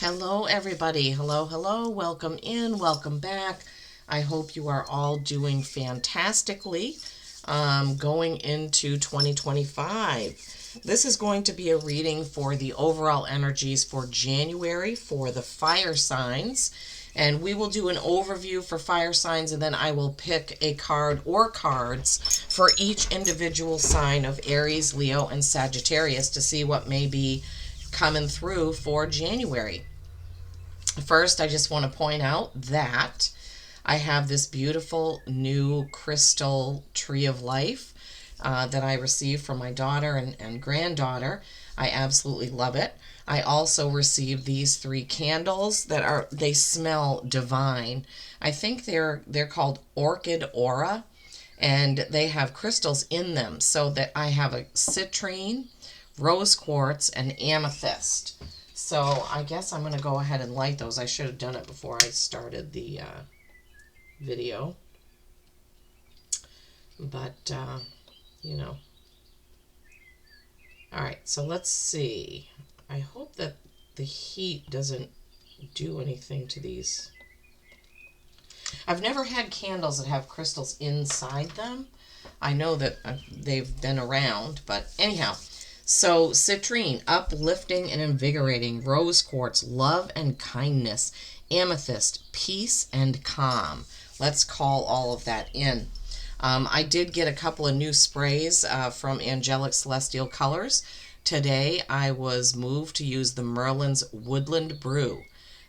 Hello, everybody. Hello, hello. Welcome in. Welcome back. I hope you are all doing fantastically going into 2025. This is going to be a reading for the overall energies for January for the fire signs. And we will do an overview for fire signs, and then I will pick a card or cards for each individual sign of Aries, Leo, and Sagittarius to see what may be coming through for January. First, I just want to point out that I have this beautiful new crystal tree of life that I received from my daughter and granddaughter. I absolutely love it. I also received these 3 candles they smell divine. I think they're called Orchid Aura, and they have crystals in them, so that I have a citrine, rose quartz, and amethyst. So I guess I'm going to go ahead and light those. I should have done it before I started the video. But, you know. Alright, so let's see. I hope that the heat doesn't do anything to these. I've never had candles that have crystals inside them. I know that they've been around, but anyhow. So, citrine, uplifting and invigorating. Rose quartz, love and kindness. Amethyst, peace and calm. Let's call all of that in. I did get a couple of new sprays from Angelic Celestial Colors. Today, I was moved to use the Merlin's Woodland Brew.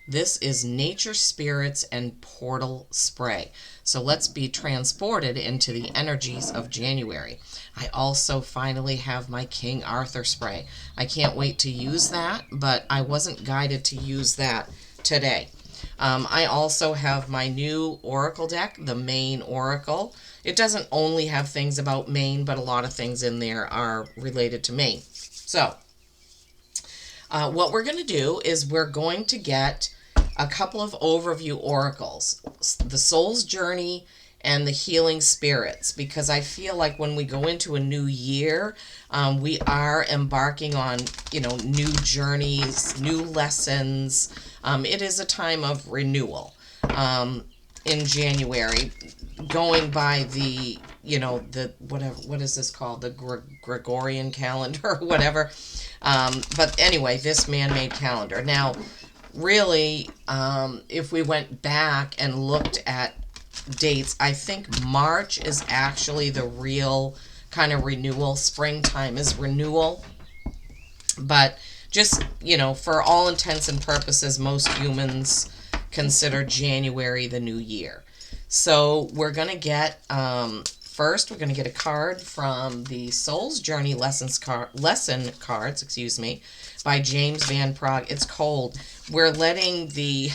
This is Nature Spirits and Portal Spray. So let's be transported into the energies of January. I also finally have my King Arthur spray. I can't wait to use that, but I wasn't guided to use that today. I also have my new Oracle deck, the Maine Oracle. It doesn't only have things about Maine, but a lot of things in there are related to Maine. So, what we're going to do is we're going to get a couple of overview oracles, the Soul's Journey and the Healing Spirits, because I feel like when we go into a new year, we are embarking on, new journeys, new lessons. It is a time of renewal in January, going by the, what is this called? The Gregorian calendar or whatever. But anyway, this man-made calendar. Now, really, if we went back and looked at dates, I think March is actually the real kind of renewal. Springtime is renewal. But just, for all intents and purposes, most humans consider January the new year. So we're going to get, first, we're going to get a card from the Soul's Journey lesson cards, by James Van Praagh. It's cold. We're letting the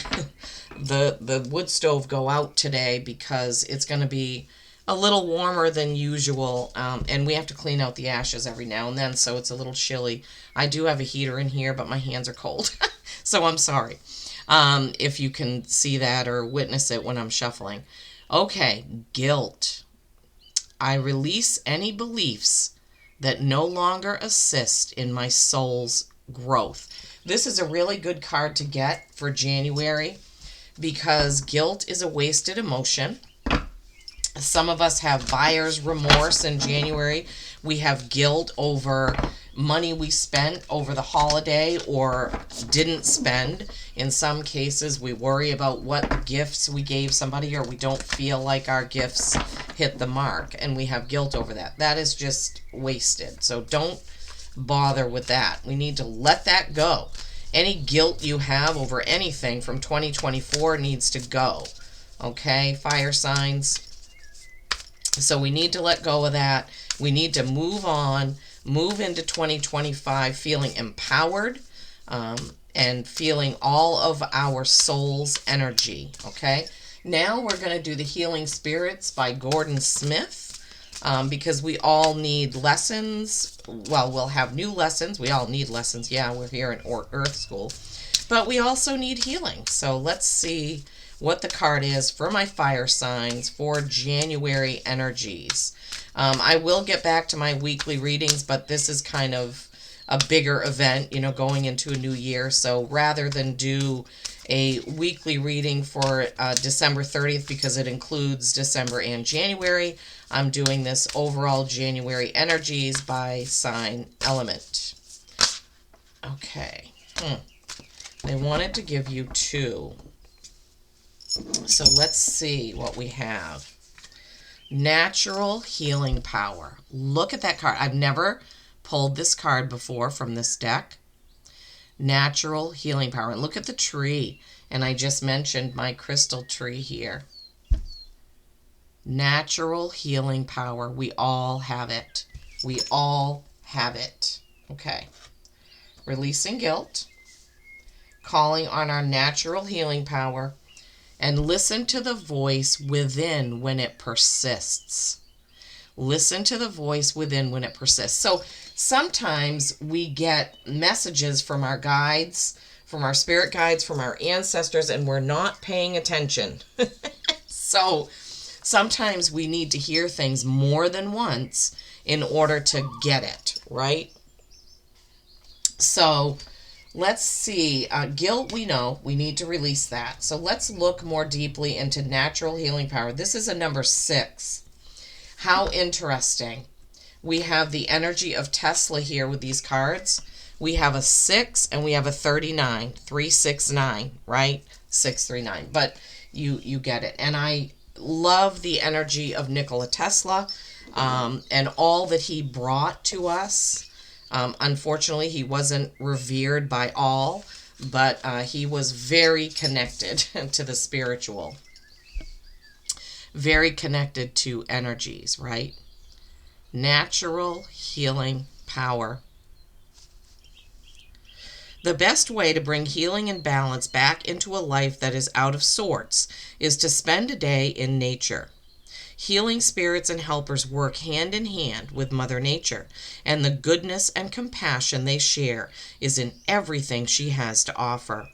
the wood stove go out today because it's going to be a little warmer than usual, and we have to clean out the ashes every now and then, so it's a little chilly. I do have a heater in here, but my hands are cold, so I'm sorry if you can see that or witness it when I'm shuffling. Okay, guilt. I release any beliefs that no longer assist in my soul's growth. This is a really good card to get for January because guilt is a wasted emotion. Some of us have buyer's remorse in January. We have guilt over money we spent over the holiday or didn't spend. In some cases, we worry about what gifts we gave somebody, or we don't feel like our gifts hit the mark, and we have guilt over that. That is just wasted. So don't bother with that. We need to let that go. Any guilt you have over anything from 2024 needs to go. Okay, fire signs. So we need to let go of that. We need to move on, move into 2025 feeling empowered and feeling all of our soul's energy. Okay, now we're going to do the Healing Spirits by Gordon Smith. Because we all need lessons. Well, we'll have new lessons. We all need lessons. Yeah, we're here in Earth School. But we also need healing. So let's see what the card is for my fire signs for January energies. I will get back to my weekly readings, but this is kind of a bigger event, going into a new year. So rather than do a weekly reading for December 30th, because it includes December and January, I'm doing this overall January energies by sign element. Okay. They wanted to give you 2. So let's see what we have. Natural healing power. Look at that card. I've never pulled this card before from this deck. Natural healing power. And look at the tree. And I just mentioned my crystal tree here. Natural healing power. We all have it. We all have it. Okay. Releasing guilt. Calling on our natural healing power. And listen to the voice within when it persists. Listen to the voice within when it persists. So sometimes we get messages from our guides, from our spirit guides, from our ancestors, and we're not paying attention. So sometimes we need to hear things more than once in order to get it, right? So let's see. Guilt, we know. We need to release that. So let's look more deeply into natural healing power. This is a number 6. How interesting. We have the energy of Tesla here with these cards. We have a 6 and we have a 39. 369, right? 639. But you get it. And I love the energy of Nikola Tesla and all that he brought to us. Unfortunately, he wasn't revered by all, but he was very connected to the spiritual. Very connected to energies, right? Natural healing power. The best way to bring healing and balance back into a life that is out of sorts is to spend a day in nature. Healing spirits and helpers work hand in hand with Mother Nature, and the goodness and compassion they share is in everything she has to offer.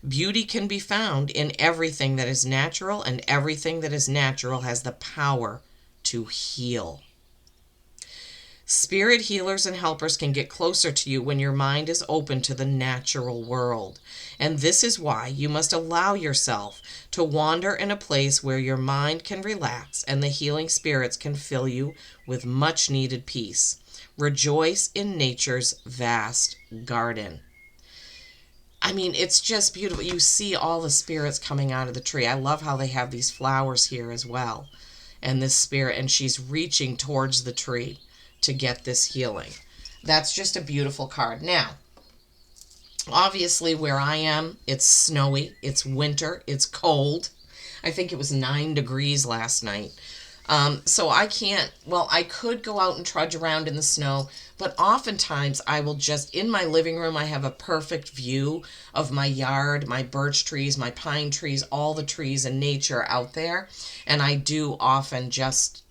Beauty can be found in everything that is natural, and everything that is natural has the power to heal. Spirit healers and helpers can get closer to you when your mind is open to the natural world. And this is why you must allow yourself to wander in a place where your mind can relax and the healing spirits can fill you with much needed peace. Rejoice in nature's vast garden. I mean, it's just beautiful. You see all the spirits coming out of the tree. I love how they have these flowers here as well. And this spirit, and she's reaching towards the tree to get this healing. That's just a beautiful card. Now, obviously where I am, it's snowy, it's winter, it's cold. I think it was 9 degrees last night. So I can't, I could go out and trudge around in the snow, but oftentimes I will just, in my living room, I have a perfect view of my yard, my birch trees, my pine trees, all the trees and nature out there. And I do often just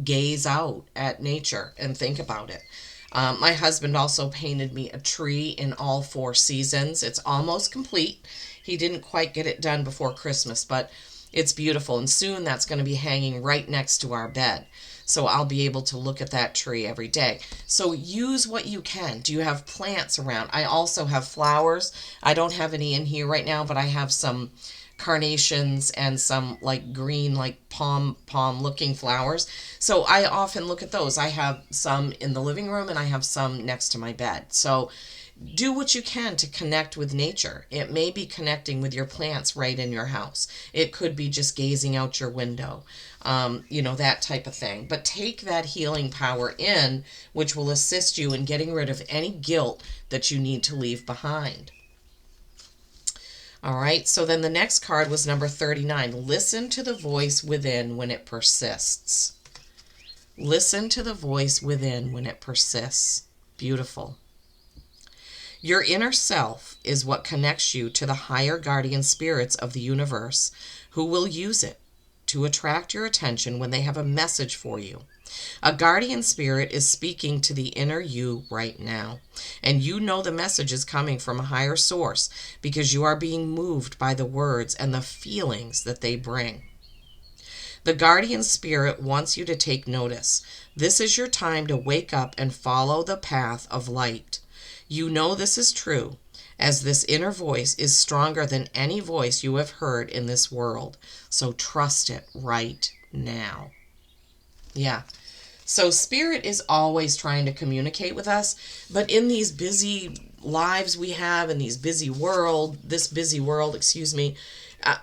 gaze out at nature and think about it. My husband also painted me a tree in all 4 seasons. It's almost complete. He didn't quite get it done before Christmas, but it's beautiful. And soon that's going to be hanging right next to our bed. So I'll be able to look at that tree every day. So use what you can. Do you have plants around? I also have flowers. I don't have any in here right now, but I have some carnations and some like green, like palm looking flowers. So I often look at those. I have some in the living room and I have some next to my bed. So do what you can to connect with nature. It may be connecting with your plants right in your house. It could be just gazing out your window, that type of thing. But take that healing power in, which will assist you in getting rid of any guilt that you need to leave behind. All right, so then the next card was number 39. Listen to the voice within when it persists. Listen to the voice within when it persists. Beautiful. Your inner self is what connects you to the higher guardian spirits of the universe, who will use it to attract your attention when they have a message for you. A guardian spirit is speaking to the inner you right now, and you know the message is coming from a higher source because you are being moved by the words and the feelings that they bring. The guardian spirit wants you to take notice. This is your time to wake up and follow the path of light. You know this is true, as this inner voice is stronger than any voice you have heard in this world. So trust it right now. Yeah. So Spirit is always trying to communicate with us, but in these busy lives we have, in these this busy world,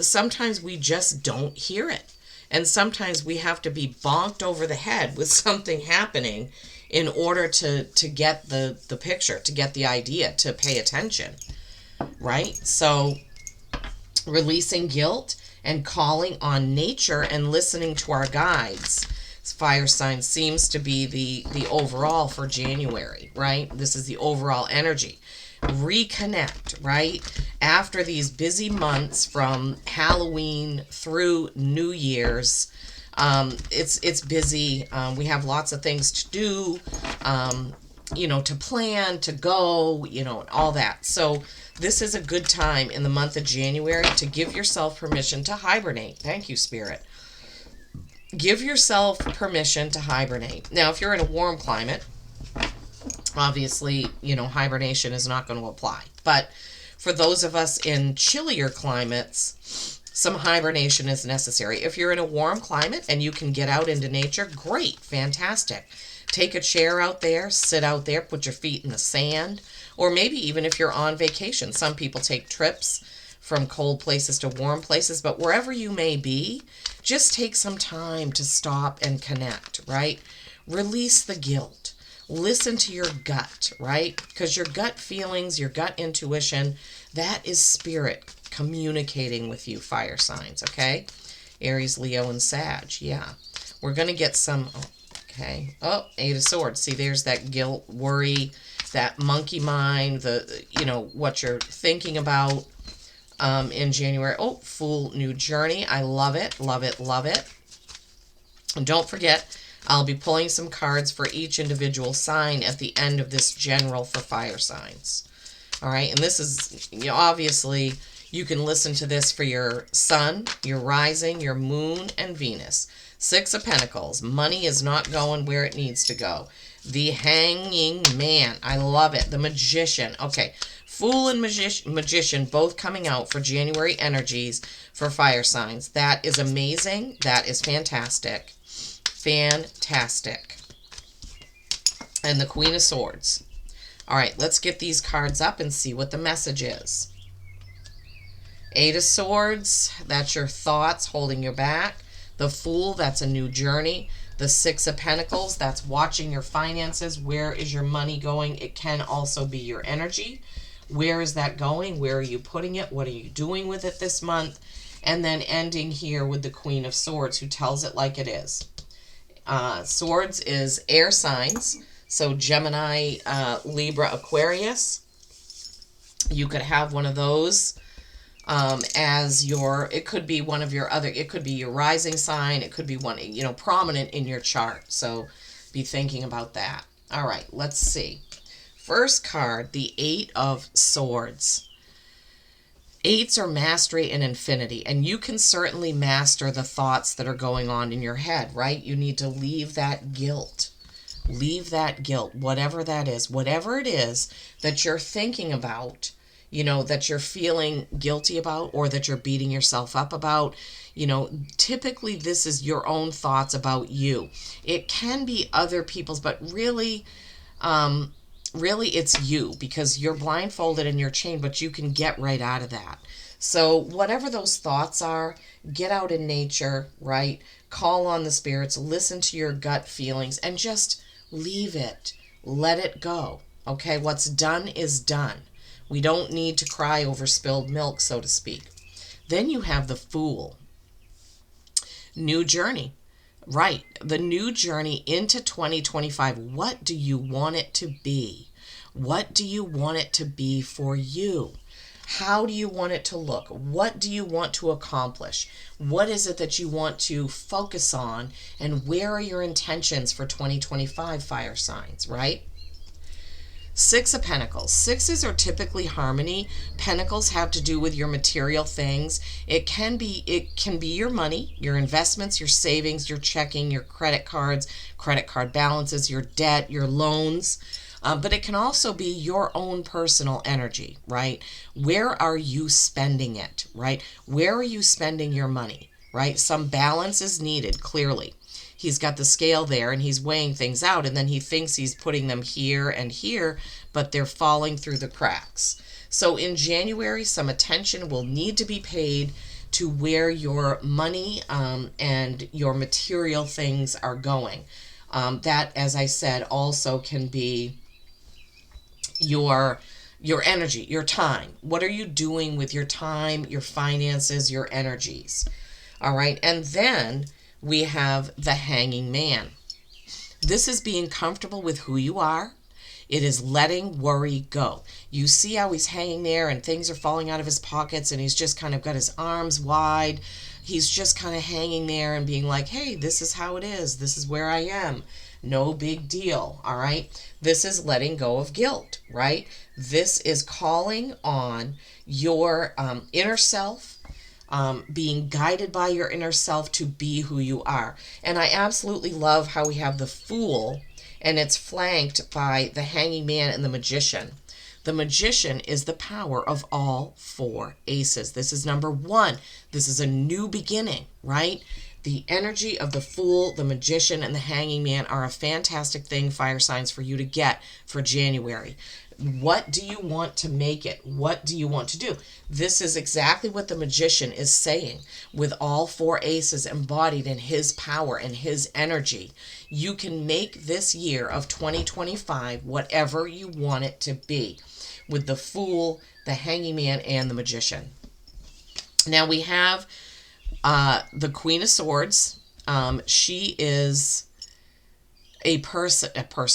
sometimes we just don't hear it. And sometimes we have to be bonked over the head with something happening in order to get the picture, to get the idea, to pay attention, right? So releasing guilt and calling on nature and listening to our guides. Fire sign seems to be the overall for January, right? This is the overall energy. Reconnect, right? After these busy months from Halloween through New Year's, it's busy. We have lots of things to do, to plan, to go, all that. So this is a good time in the month of January to give yourself permission to hibernate. Thank you, Spirit. Give yourself permission to hibernate. Now, if you're in a warm climate, obviously, hibernation is not going to apply. But for those of us in chillier climates, some hibernation is necessary. If you're in a warm climate and you can get out into nature, great, fantastic. Take a chair out there, sit out there, put your feet in the sand, or maybe even if you're on vacation. Some people take trips from cold places to warm places, but wherever you may be, just take some time to stop and connect, right? Release the guilt. Listen to your gut, right? Because your gut feelings, your gut intuition, that is Spirit communicating with you, fire signs, okay? Aries, Leo, and Sag, yeah. We're going to get some, okay. Oh, Eight of Swords. See, there's that guilt, worry, that monkey mind, what you're thinking about. In January. Oh, Fool, new journey. I love it, love it, love it. And don't forget, I'll be pulling some cards for each individual sign at the end of this general for fire signs. All right, and this is, obviously, you can listen to this for your sun, your rising, your moon, and Venus. Six of Pentacles. Money is not going where it needs to go. The Hanging Man. I love it. The Magician. Okay. Fool and Magician both coming out for January energies for fire signs. That is amazing. That is fantastic. Fantastic. And the Queen of Swords. All right, let's get these cards up and see what the message is. Eight of Swords, that's your thoughts holding you back. The Fool, that's a new journey. The Six of Pentacles, that's watching your finances. Where is your money going? It can also be your energy. Where is that going? Where are you putting it? What are you doing with it this month? And then ending here with the Queen of Swords, who tells it like it is. Swords is air signs. So Gemini, Libra, Aquarius. You could have one of those as it could be one of your other, it could be your rising sign. It could be one, prominent in your chart. So be thinking about that. All right, let's see. First card, the Eight of Swords. Eights are mastery and infinity, and you can certainly master the thoughts that are going on in your head, right? You need to leave that guilt. Leave that guilt, whatever that is, whatever it is that you're thinking about, that you're feeling guilty about or that you're beating yourself up about. Typically this is your own thoughts about you. It can be other people's, but really it's you, because you're blindfolded and you're chained, but you can get right out of that. So whatever those thoughts are, get out in nature, right? Call on the spirits, listen to your gut feelings, and just leave it. Let it go. Okay, what's done is done. We don't need to cry over spilled milk, so to speak. Then you have the Fool. New journey. Right, the new journey into 2025. What do you want it to be? What do you want it to be for you? How do you want it to look? What do you want to accomplish? What is it that you want to focus on? And where are your intentions for 2025, fire signs, right? Six of Pentacles. Sixes are typically harmony. Pentacles have to do with your material things. It can be your money, your investments, your savings, your checking, your credit cards, credit card balances, your debt, your loans. But it can also be your own personal energy, right? Where are you spending it, right? Where are you spending your money, right? Some balance is needed, clearly. He's got the scale there and he's weighing things out, and then he thinks he's putting them here and here, but they're falling through the cracks. So in January, some attention will need to be paid to where your money and your material things are going. That, as I said, also can be your energy, your time. What are you doing with your time, your finances, your energies? All right. And then we have the hanging man. This is being comfortable with who you are. It is letting worry go. You see how he's hanging there and things are falling out of his pockets and he's just kind of got his arms wide. He's just kind of hanging there and being like, hey, this is how it is. This is where I am. No big deal. All right. This is letting go of guilt, right? This is calling on your inner self, being guided by your inner self to be who you are. And I absolutely love how we have the Fool, and it's flanked by the hanging man and the magician. The magician is the power of all four aces. This is number one. This is a new beginning, right? The energy of the Fool, the magician, and the hanging man are a fantastic thing, fire signs, for you to get for January. What do you want to make it? What do you want to do? This is exactly what the magician is saying. With all four aces embodied in his power and his energy, you can make this year of 2025 whatever you want it to be, with the Fool, the hanging man, and the magician. Now we have the Queen of Swords. She is a person.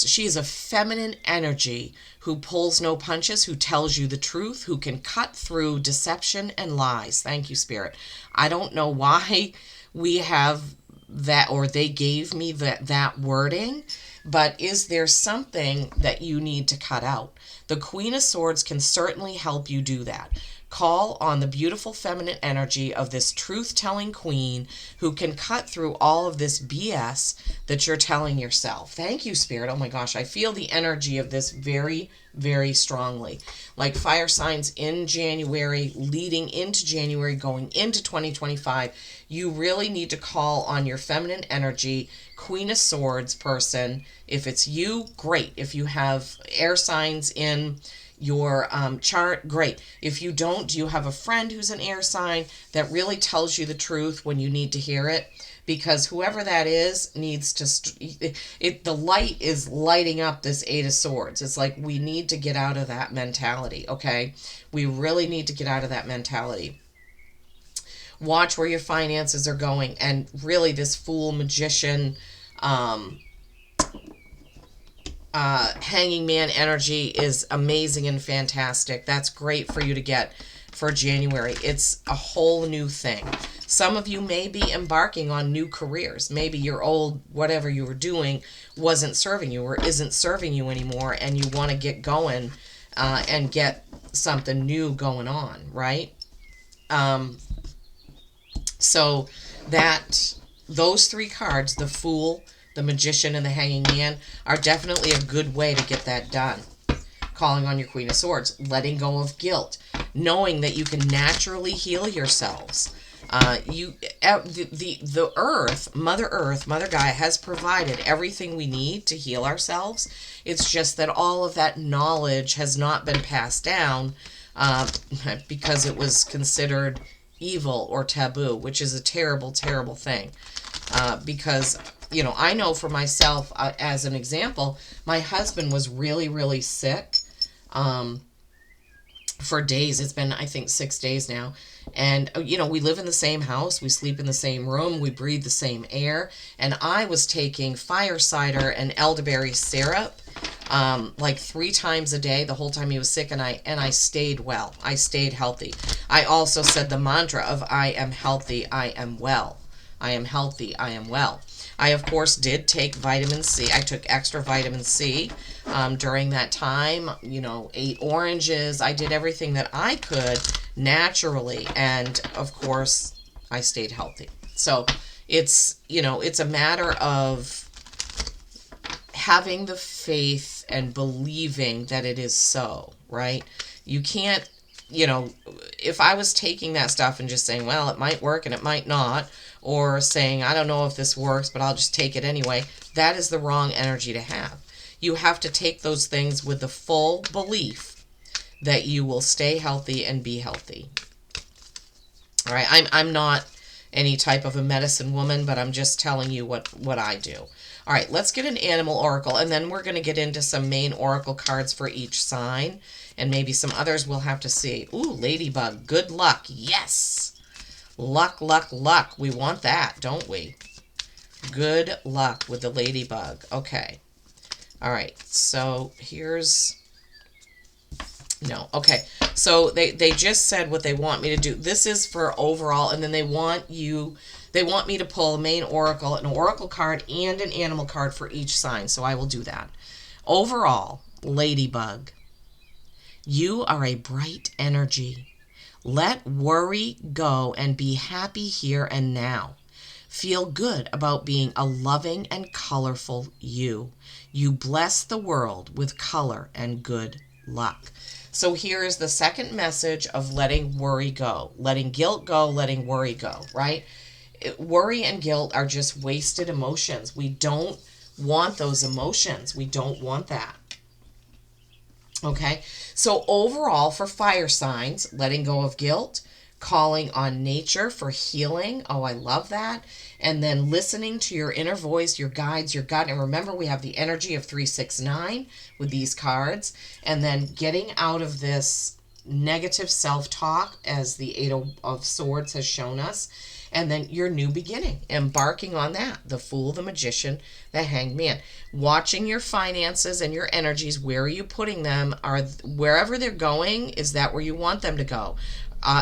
She is a feminine energy who pulls no punches, who tells you the truth, who can cut through deception and lies. Thank you, Spirit. I don't know why we have that, or they gave me that wording, but is there something that you need to cut out? The Queen of Swords can certainly help you do that. Call on the beautiful feminine energy of this truth-telling queen who can cut through all of this BS that you're telling yourself. Thank you, Spirit. Oh my gosh, I feel the energy of this very, very strongly. Like fire signs in January, leading into January, going into 2025, you really need to call on your feminine energy, Queen of Swords person. If it's you, great. If you have air signs in your chart, great. If you don't, do you have a friend who's an air sign that really tells you the truth when you need to hear it? Because whoever that is needs to the light is lighting up this Eight of Swords. It's like we need to get out of that mentality. Okay, we really need to get out of that mentality. Watch where your finances are going, and really this Fool, magician, hanging man energy is amazing and fantastic. That's great for you to get for January. It's a whole new thing. Some of you may be embarking on new careers. Maybe your old whatever you were doing wasn't serving you or isn't serving you anymore, and you want to get going and get something new going on, right? So that those three cards, the Fool, the magician, and the hanging man, are definitely a good way to get that done. Calling on your Queen of Swords, letting go of guilt, knowing that you can naturally heal yourselves. The earth, Mother Gaia has provided everything we need to heal ourselves. It's just that all of that knowledge has not been passed down because it was considered evil or taboo, which is a terrible, terrible thing. Because, you know, I know for myself, as an example, my husband was really, really sick for days. It's been, I think, 6 days now. And, you know, we live in the same house. We sleep in the same room. We breathe the same air. And I was taking fire cider and elderberry syrup like 3 times a day the whole time he was sick, and I stayed well. I stayed healthy. I also said the mantra of I am healthy, I am well. I am healthy, I am well. I, of course, did take vitamin C. I took extra vitamin C during that time, you know, ate oranges. I did everything that I could naturally, and, of course, I stayed healthy. So it's, you know, it's a matter of having the faith and believing that it is so, right? You can't, if I was taking that stuff and just saying, well, it might work and it might not, or saying, I don't know if this works, but I'll just take it anyway, that is the wrong energy to have. You have to take those things with the full belief that you will stay healthy and be healthy. All right, I'm not any type of a medicine woman, but I'm just telling you what I do. All right, let's get an animal oracle, and then we're going to get into some main oracle cards for each sign, and maybe some others we'll have to see. Ooh, ladybug, good luck. Yes. Luck, luck, luck. We want that, don't we? Good luck with the ladybug. Okay. All right, so here's... No, okay. So they just said what they want me to do. This is for overall, and then they want me to pull a main oracle, an oracle card, and an animal card for each sign. So I will do that. Overall, ladybug, you are a bright energy. Let worry go and be happy here and now. Feel good about being a loving and colorful you. You bless the world with color and good luck. So here is the second message of letting worry go. Letting guilt go, letting worry go, right? Worry and guilt are just wasted emotions. We don't want those emotions. We don't want that. Okay? So overall, for fire signs, letting go of guilt, calling on nature for healing. Oh, I love that. And then listening to your inner voice, your guides, your gut. And remember, we have the energy of 369 with these cards. And then getting out of this negative self-talk, as the Eight of Swords has shown us. And then your new beginning, embarking on that. The Fool, the Magician, the Hanged Man. Watching your finances and your energies, where are you putting them? Wherever they're going, is that where you want them to go?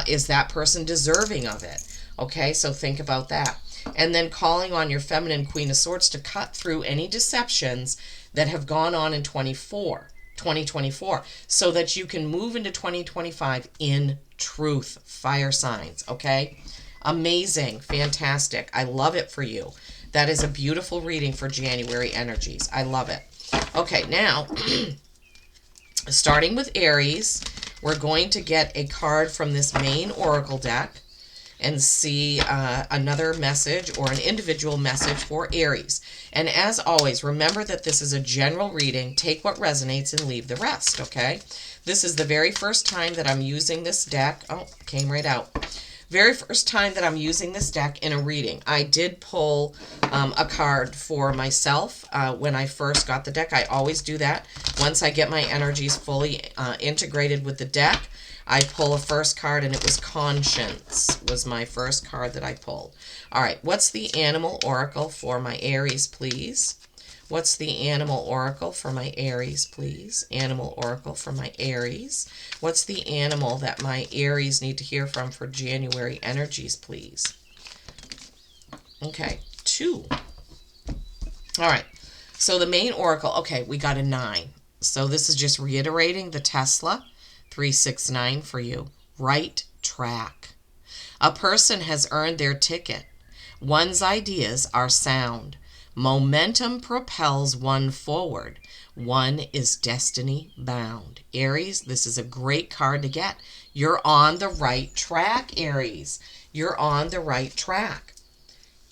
Is that person deserving of it? Okay, so think about that. And then calling on your feminine Queen of Swords to cut through any deceptions that have gone on in 2024, so that you can move into 2025 in truth. Fire signs, okay? Amazing, fantastic. I love it for you. That is a beautiful reading for January energies. I love it. Okay, now, starting with Aries, we're going to get a card from this main oracle deck and see another message or an individual message for Aries. And as always, remember that this is a general reading. Take what resonates and leave the rest, okay? This is the very first time that I'm using this deck. Oh, came right out. Very first time that I'm using this deck in a reading. I did pull a card for myself when I first got the deck. I always do that. Once I get my energies fully integrated with the deck, I pull a first card, and it was Conscience was my first card that I pulled. All right, what's the animal oracle for my Aries, please? What's the animal oracle for my Aries, please? Animal oracle for my Aries. What's the animal that my Aries need to hear from for January energies, please? Okay, 2. All right, so the main oracle, okay, we got a 9. So this is just reiterating the Tesla 369 for you. Right track. A person has earned their ticket. One's ideas are sound. Momentum propels one forward. One is destiny bound. Aries, this is a great card to get. You're on the right track, Aries. You're on the right track.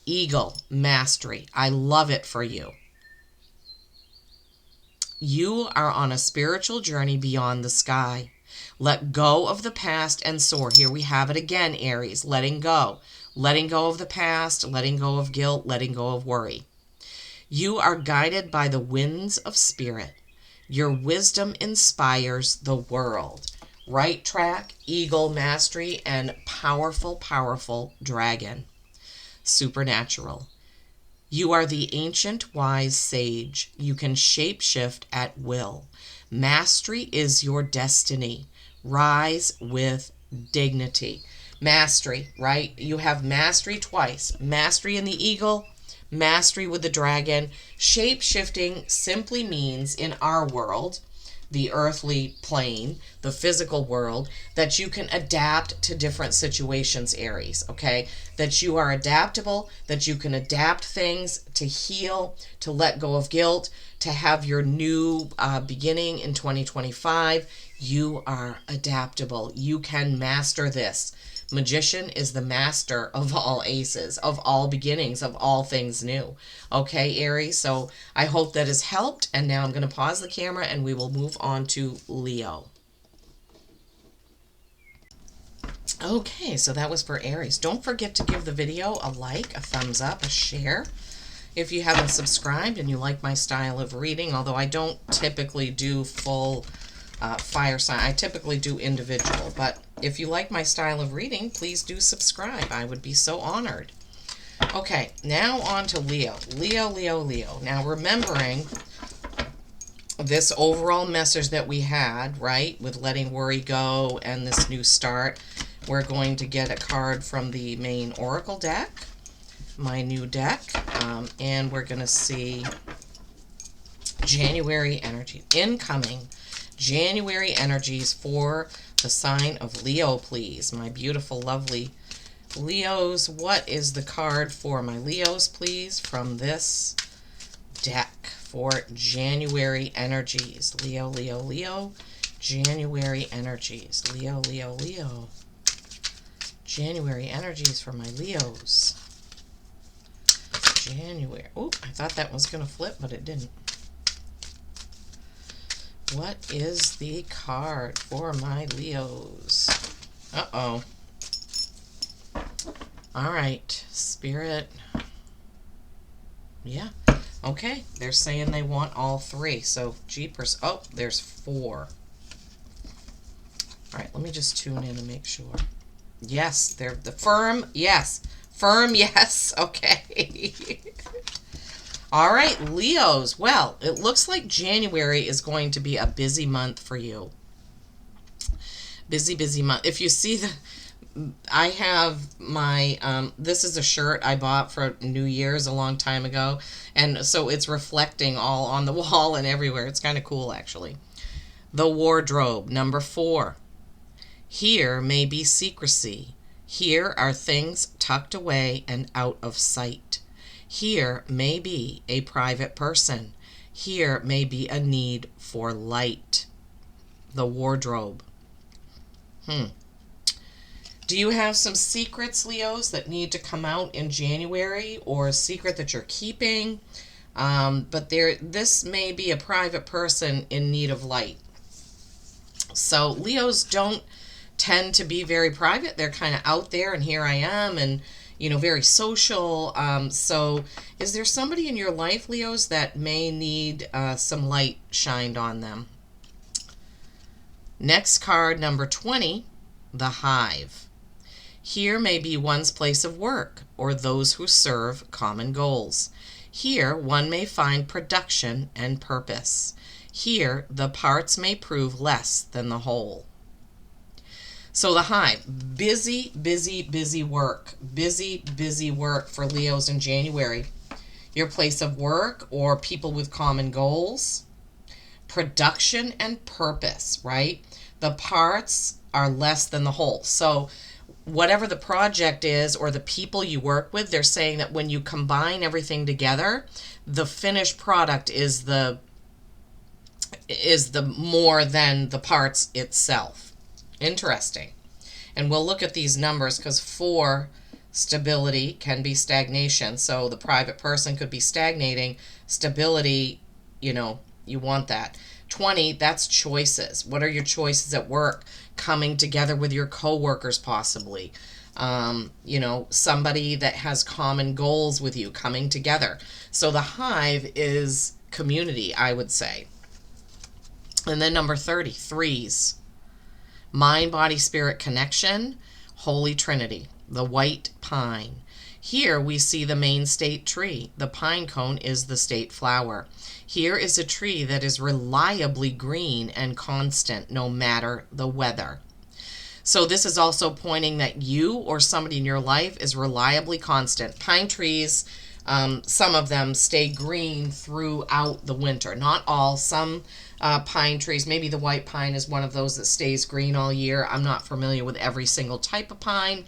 Eagle, mastery. I love it for you. You are on a spiritual journey beyond the sky. Let go of the past and soar. Here we have it again, Aries. Letting go. Letting go of the past, letting go of guilt, letting go of worry. You are guided by the winds of spirit. Your wisdom inspires the world. Right track, eagle, mastery, and powerful, powerful dragon. Supernatural. You are the ancient wise sage. You can shapeshift at will. Mastery is your destiny. Rise with dignity. Mastery, right? You have mastery twice. Mastery in the eagle, mastery with the dragon. Shape-shifting simply means, in our world, the earthly plane, the physical world, that you can adapt to different situations, Aries, okay? That you are adaptable, that you can adapt things to heal, to let go of guilt, to have your new beginning in 2025. You are adaptable. You can master this. Magician is the master of all aces, of all beginnings, of all things new. Okay, Aries, so I hope that has helped. And now I'm going to pause the camera and we will move on to Leo. Okay, so that was for Aries. Don't forget to give the video a like, a thumbs up, a share. If you haven't subscribed and you like my style of reading, although I don't typically do full fire sign, I typically do individual, but if you like my style of reading, please do subscribe. I would be so honored. Okay, now on to Leo. Leo. Now remembering this overall message that we had, right, with letting worry go and this new start, we're going to get a card from the main Oracle deck, my new deck, and we're going to see January energy, incoming January energies for the sign of Leo, please. My beautiful, lovely Leos. What is the card for my Leos, please, from this deck for January energies? Leo. January energies. Leo. January energies for my Leos. January. Oh, I thought that was going to flip, but it didn't. What is the card for my Leos? Uh-oh. All right, Spirit. Yeah. Okay, they're saying they want all three. So, jeepers. Oh, there's 4. All right, let me just tune in and make sure. Yes, they're the firm. Yes. Firm, yes. Okay. All right, Leos. Well, it looks like January is going to be a busy month for you. Busy month. If you see the, I have my, this is a shirt I bought for New Year's a long time ago. And so it's reflecting all on the wall and everywhere. It's kind of cool, actually. The wardrobe, number 4. Here may be secrecy. Here are things tucked away and out of sight. Here may be a private person. Here may be a need for light. The wardrobe. Do you have some secrets, Leos, that need to come out in January, or a secret that you're keeping? But this may be a private person in need of light. So Leos don't tend to be very private. They're kind of out there, and here I am, and very social. So is there somebody in your life, Leos, that may need some light shined on them? Next card, number 20, the hive. Here may be one's place of work or those who serve common goals. Here one may find production and purpose. Here the parts may prove less than the whole. So the hive, busy work. Busy work for Leos in January. Your place of work or people with common goals. Production and purpose, right? The parts are less than the whole. So whatever the project is or the people you work with, they're saying that when you combine everything together, the finished product is the more than the parts itself. Interesting. And we'll look at these numbers because 4, stability, can be stagnation. So the private person could be stagnating. Stability, you want that. 20, that's choices. What are your choices at work? Coming together with your coworkers, possibly. Somebody that has common goals with you, coming together. So the hive is community, I would say. And then number 30, threes. Mind, body, spirit connection, Holy Trinity, the white pine. Here we see the main state tree. The pine cone is the state flower. Here is a tree that is reliably green and constant no matter the weather. So this is also pointing that you or somebody in your life is reliably constant. Pine trees, some of them stay green throughout the winter. Not all. Some pine trees. Maybe the white pine is one of those that stays green all year. I'm not familiar with every single type of pine,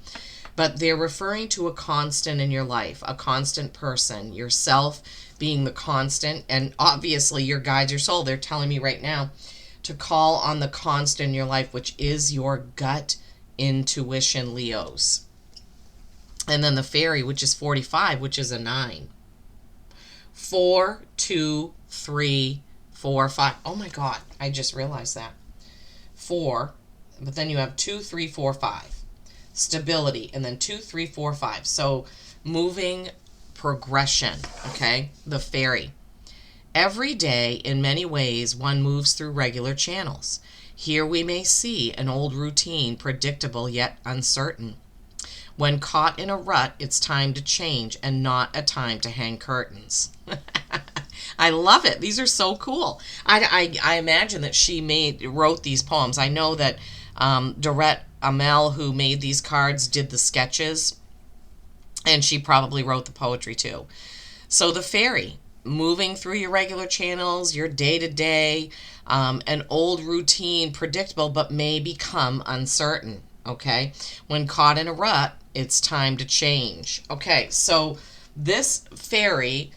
but they're referring to a constant in your life, a constant person, yourself being the constant. And obviously your guides, your soul, they're telling me right now to call on the constant in your life, which is your gut intuition, Leos. And then the fairy, which is 45, which is a 9. 4, 2, 3, 4, 5. Oh my God, I just realized that. 4, but then you have 2, 3, 4, 5. Stability, and then 2, 3, 4, 5. So moving progression, okay? The fairy. Every day, in many ways, one moves through regular channels. Here we may see an old routine, predictable yet uncertain. When caught in a rut, it's time to change and not a time to hang curtains. I love it. These are so cool. I imagine that she wrote these poems. I know that Dorette Amel, who made these cards, did the sketches, and she probably wrote the poetry too. So the fairy, moving through your regular channels, your day-to-day, an old routine, predictable, but may become uncertain, okay? When caught in a rut, it's time to change. Okay, so this fairy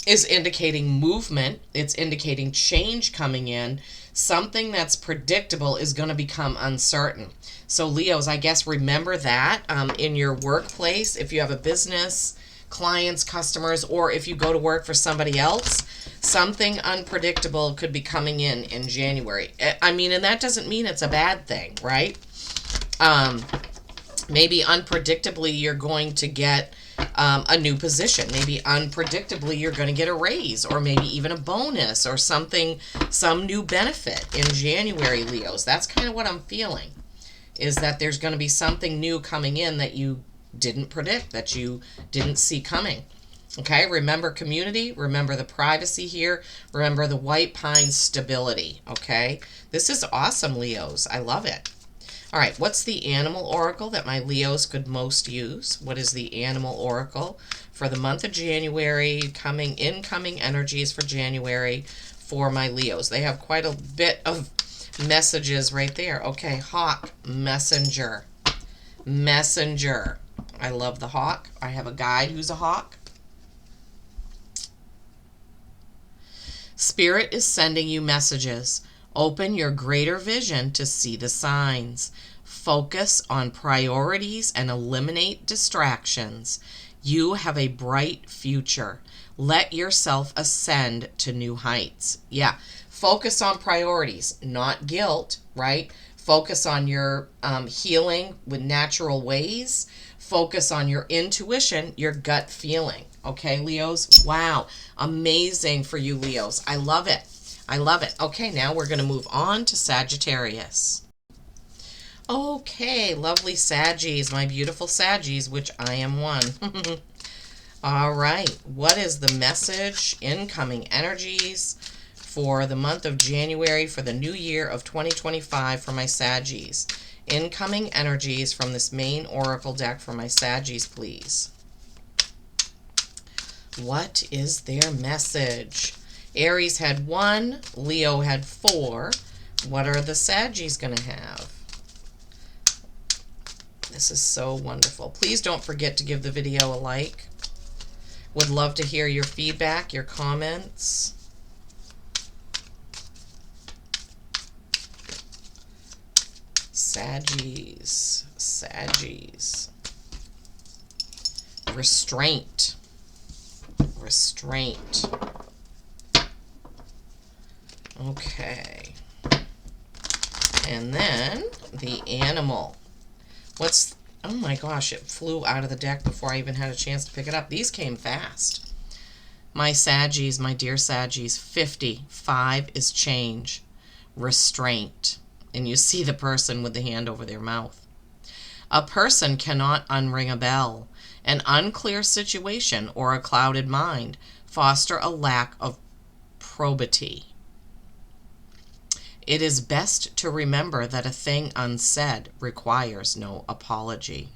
is indicating movement. It's indicating change coming in. Something that's predictable is going to become uncertain. So Leos, I guess remember that in your workplace, if you have a business, clients, customers, or if you go to work for somebody else, something unpredictable could be coming in January. I mean, and that doesn't mean it's a bad thing, right? Maybe unpredictably you're going to get a new position. Maybe unpredictably you're going to get a raise, or maybe even a bonus, or something, some new benefit in January, Leos. That's kind of what I'm feeling, is that there's going to be something new coming in that you didn't predict, that you didn't see coming. Okay, remember community, remember the privacy here, remember the white pine stability. Okay, this is awesome, Leos. I love it. All right, what's the animal oracle that my Leos could most use? What is the animal oracle for the month of January, incoming energies for January for my Leos? They have quite a bit of messages right there. Okay, hawk, messenger. Messenger. I love the hawk. I have a guide who's a hawk. Spirit is sending you messages. Open your greater vision to see the signs. Focus on priorities and eliminate distractions. You have a bright future. Let yourself ascend to new heights. Yeah, focus on priorities, not guilt, right? Focus on your healing with natural ways. Focus on your intuition, your gut feeling. Okay, Leos? Wow, amazing for you, Leos. I love it. I love it. Okay, now we're going to move on to Sagittarius. Okay, lovely Saggies, my beautiful Saggies, which I am one. All right, what is the message, incoming energies for the month of January for the new year of 2025 for my Saggies? Incoming energies from this main oracle deck for my Saggies, please. What is their message? Aries had 1, Leo had 4. What are the Saggies going to have? This is so wonderful. Please don't forget to give the video a like. Would love to hear your feedback, your comments. Saggies. Saggies. Restraint. Restraint. Okay. And then the animal. Oh my gosh, it flew out of the deck before I even had a chance to pick it up. These came fast. My Saggies, my dear Saggies, 50. 5 is change. Restraint. And you see the person with the hand over their mouth. A person cannot unring a bell. An unclear situation or a clouded mind foster a lack of probity. It is best to remember that a thing unsaid requires no apology.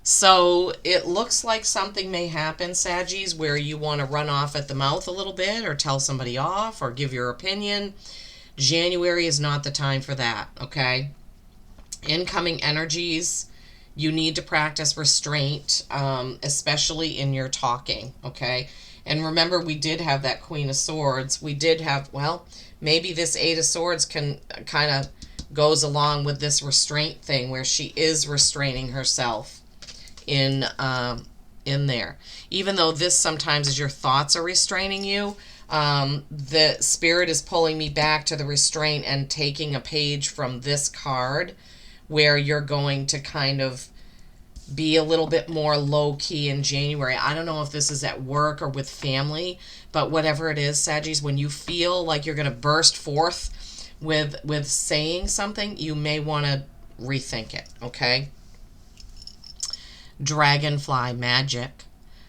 So it looks like something may happen, Saggies, where you want to run off at the mouth a little bit or tell somebody off or give your opinion. January is not the time for that, okay? Incoming energies, you need to practice restraint, especially in your talking, okay? And remember, we did have that Queen of Swords. We did have, well, maybe this Eight of Swords can kind of goes along with this restraint thing where she is restraining herself in there. Even though this sometimes is your thoughts are restraining you, the spirit is pulling me back to the restraint and taking a page from this card where you're going to kind of be a little bit more low key in January. I don't know if this is at work or with family, but whatever it is, Saggies, when you feel like you're going to burst forth with saying something, you may want to rethink it, okay? Dragonfly magic.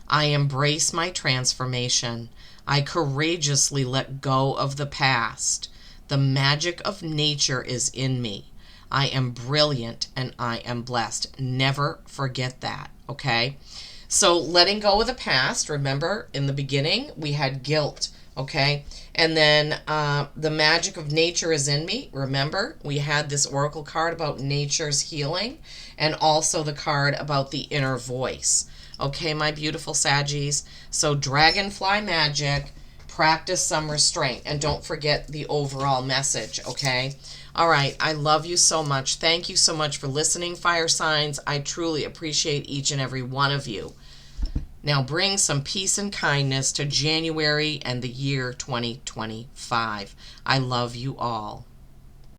I embrace my transformation. I courageously let go of the past. The magic of nature is in me. I am brilliant and I am blessed. Never forget that, okay? So letting go of the past, remember in the beginning we had guilt, okay? And then the magic of nature is in me. Remember, we had this oracle card about nature's healing and also the card about the inner voice. Okay, my beautiful Saggies. So dragonfly magic, practice some restraint, and don't forget the overall message, okay? All right, I love you so much. Thank you so much for listening, fire signs. I truly appreciate each and every one of you. Now bring some peace and kindness to January and the year 2025. I love you all.